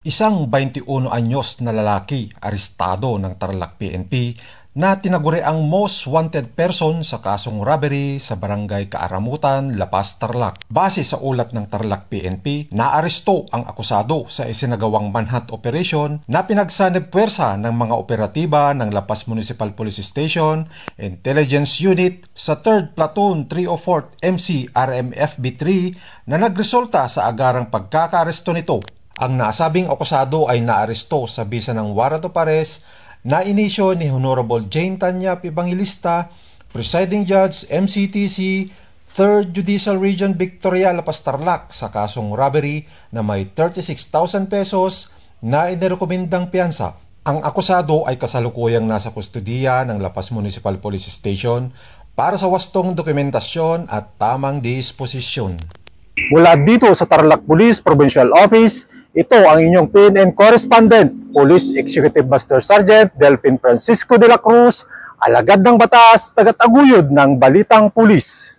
Isang 21 anyos na lalaki arestado ng Tarlac PNP na tinaguri ang most wanted person sa kasong robbery sa barangay Kaaramutan, La Paz, Tarlac. Base sa ulat ng Tarlac PNP, naaresto ang akusado sa isinagawang manhunt operation na pinagsanib puwersa ng mga operatiba ng La Paz Municipal Police Station, Intelligence Unit sa 3rd Platoon 304th MC RMFB3 na nagresulta sa agarang pagkakaaresto nito. Ang nasabing akusado ay naaresto sa bisa ng warrant of arrest na inisyo ni Honorable Jane Tanya Evangelista, Presiding Judge MCTC, 3rd Judicial Region Victoria, La Paz, Tarlac sa kasong robbery na may 36,000 pesos na inirekomendang piyansa. Ang akusado ay kasalukuyang nasa kustudiya ng La Paz Municipal Police Station para sa wastong dokumentasyon at tamang disposisyon. Mula dito sa Tarlac Police Provincial Office, ito ang inyong PNN Correspondent, Police Executive Master Sergeant Delfin Francisco de la Cruz, alagad ng batas, tagataguyod ng Balitang Pulis.